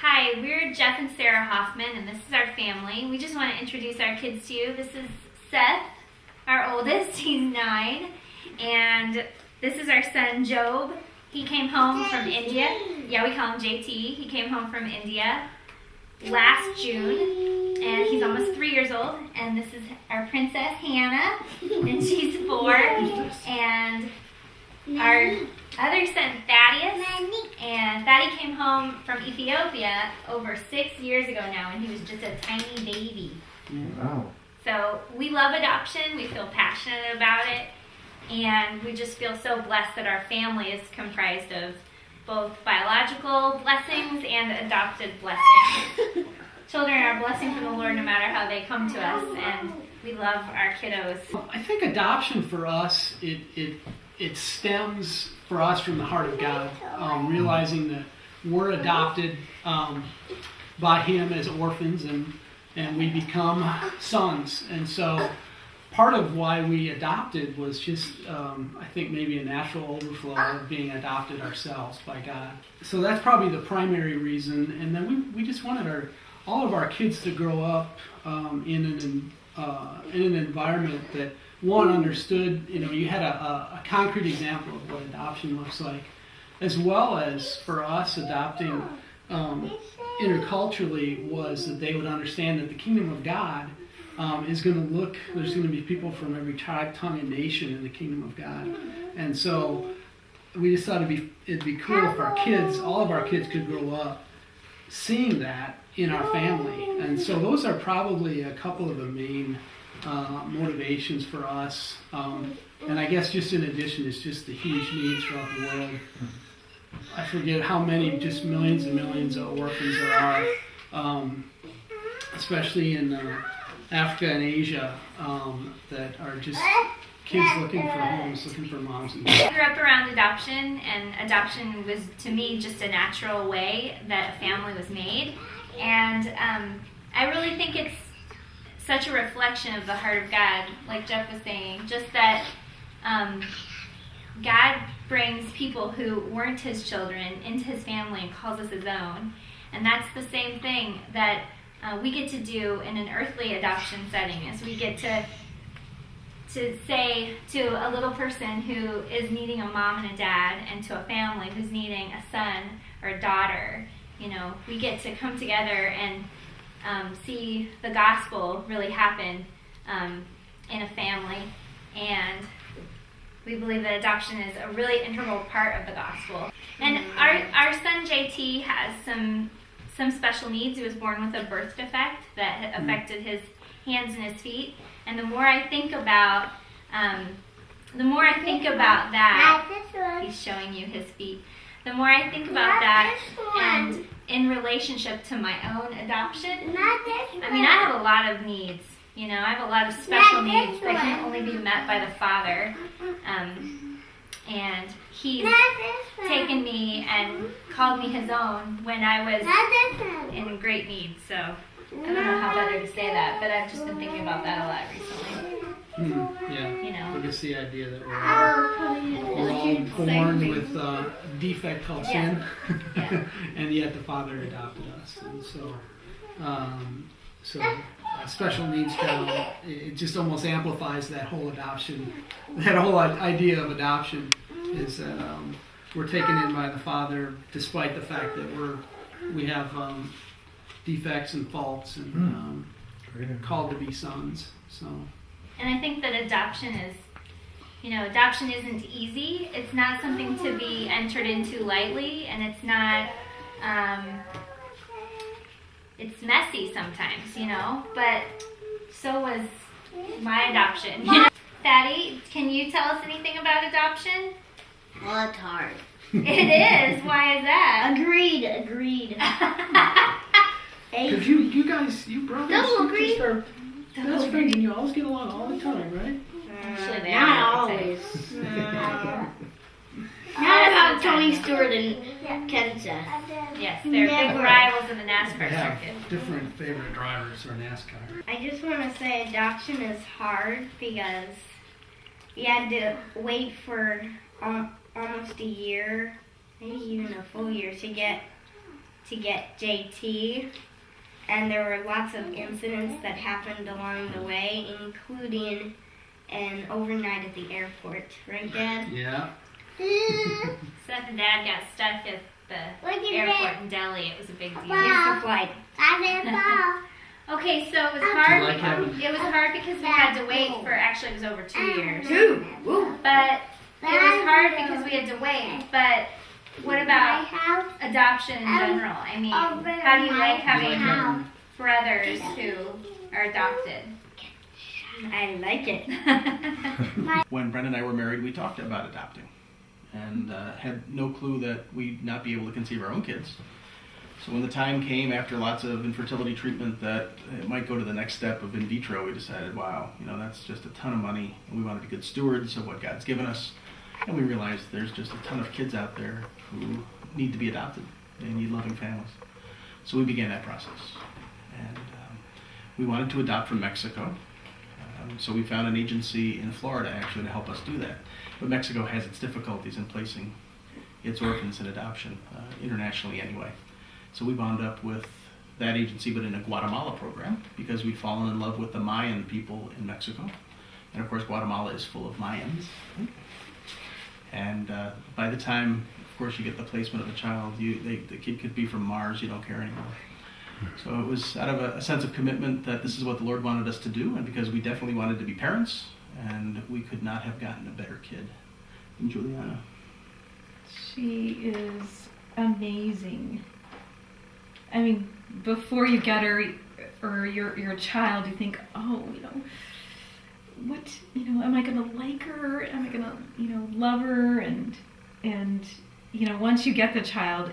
Hi, we're Jeff and Sarah Hoffman, and this is our family. We just want to introduce our kids to you. This is Seth, our oldest. He's 9. And this is our son, Job. He came home from India. Yeah, we call him JT. He came home from India last June, and he's almost 3 years old. And this is our princess, Hannah, and she's 4. And our other son, Thaddeus, and Thaddy came home from Ethiopia over 6 years ago now, and he was just a tiny baby. Wow. So we love adoption. We feel passionate about it, and we just feel so blessed that our family is comprised of both biological blessings and adopted blessings. Children are a blessing from the Lord no matter how they come to us, and we love our kiddos. I think adoption for us, it stems for us from the heart of God, realizing that we're adopted by Him as orphans, and we become sons. And so part of why we adopted was just, I think, maybe a natural overflow of being adopted ourselves by God. So that's probably the primary reason. And then we just wanted all of our kids to grow up in an environment that, one, understood, you had a concrete example of what adoption looks like, as well as for us adopting interculturally was that they would understand that the kingdom of God is going to look, there's going to be people from every tribe, tongue, and nation in the kingdom of God. And so we just thought it'd be cool if our kids, all of our kids could grow up seeing that in our family. And so those are probably a couple of the main motivations for us. And I guess just in addition, it's just the huge needs throughout the world. I forget how many, just millions and millions of orphans there are, especially in Africa and Asia, that are just kids looking for homes, looking for moms. I grew up around adoption, and adoption was, to me, just a natural way that a family was made. And I really think it's such a reflection of the heart of God, like Jeff was saying, just that God brings people who weren't His children into His family and calls us His own. And that's the same thing that we get to do in an earthly adoption setting, is we get to say to a little person who is needing a mom and a dad, and to a family who's needing a son or a daughter, we get to come together and see the gospel really happen in a family. And we believe that adoption is a really integral part of the gospel. And our son JT has some special needs. He was born with a birth defect that affected his hands and his feet. And the more I think about that, he's showing you his feet. The more I think about that, and in relationship to my own adoption, I have a lot of needs. I have a lot of special needs that can only be met by the Father. And He's taken me and called me His own when I was in great need. So I don't know how better to say that, but I've just been thinking about that a lot recently. Yeah. I guess the idea that we're all born with a defect called sin, and yet the Father adopted us. And so a special needs child, it just almost amplifies that whole adoption, that whole idea of adoption is that we're taken in by the Father despite the fact that we have defects and faults and called to be sons. So. And I think that adoption isn't easy. It's not something to be entered into lightly, and it's not, it's messy sometimes, but so was my adoption. Thaddy, can you tell us anything about adoption? Well, it's hard. It is. Why is that? Agreed. Because you brothers and sisters are best friends, and you always get along all the time, right? Actually, Not always. Not about Tony Stewart and Ken Seth. Yes, they're big rivals in the NASCAR They have circuit. different favorite drivers for NASCAR. I just want to say adoption is hard because we had to wait for almost a year, maybe even a full year, to get to get JT, and there were lots of incidents that happened along the way, including an overnight at the airport. Right, Dad? Yeah. Seth and Dad got stuck at the airport in Delhi. It was a big deal. Missed the flight. Okay, so it was Do hard. you like having? It was hard because we had to wait for, actually it was over 2 years. Woo. But it was hard because we had to wait. But what about adoption in general? I mean, how do you like having brothers who are adopted? I like it. When Brenda and I were married, we talked about adopting and had no clue that we'd not be able to conceive our own kids. So when the time came after lots of infertility treatment that it might go to the next step of in vitro, we decided, wow, that's just a ton of money, and we want to be good stewards of what God's given us. And we realized there's just a ton of kids out there who need to be adopted. They need loving families. So we began that process. And we wanted to adopt from Mexico. So we found an agency in Florida actually to help us do that. But Mexico has its difficulties in placing its orphans in adoption, internationally anyway. So we wound up with that agency, but in a Guatemala program, because we'd fallen in love with the Mayan people in Mexico. And of course, Guatemala is full of Mayans. And by the time, of course, you get the placement of a child, the kid could be from Mars, you don't care anymore. So it was out of a sense of commitment that this is what the Lord wanted us to do, and because we definitely wanted to be parents, and we could not have gotten a better kid than Juliana. She is amazing. I mean, before you get her or your child, you think, oh, what, am I going to like her? Am I going to, love her? And once you get the child,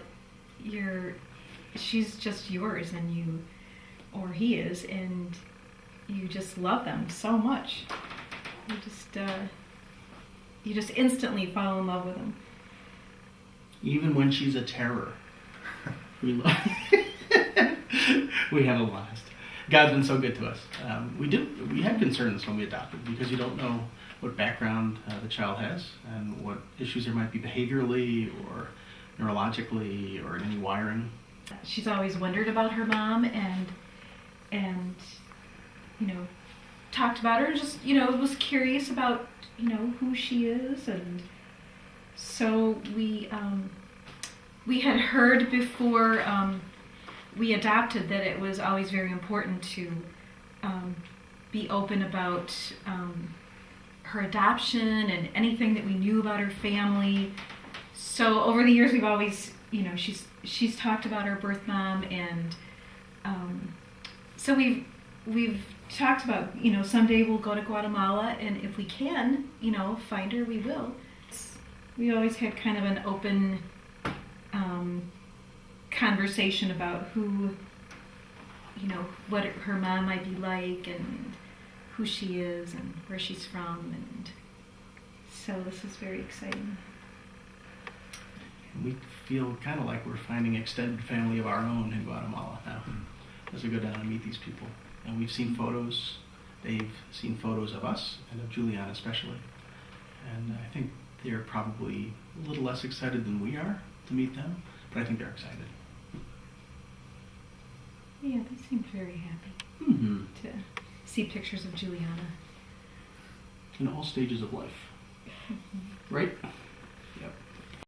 she's just yours, and he is, and you just love them so much. You just instantly fall in love with them. Even when she's a terror, we have a blast. God's been so good to us. We had concerns when we adopted, because you don't know what background the child has and what issues there might be behaviorally or neurologically or in any wiring. She's always wondered about her mom and talked about her, and just was curious about who she is. And so we had heard before we adopted that it was always very important to be open about her adoption and anything that we knew about her family. So over the years, we've always, she's talked about her birth mom, and so we've talked about, someday we'll go to Guatemala, and if we can, find her, we will. We always had kind of an open conversation about who, what her mom might be like, and who she is, and where she's from, and so this is very exciting. And we feel kind of like we're finding extended family of our own in Guatemala now as we go down and meet these people. And we've seen photos, they've seen photos of us, and of Juliana especially. And I think they're probably a little less excited than we are to meet them, but I think they're excited. Yeah, they seemed very happy to see pictures of Juliana. In all stages of life. Right?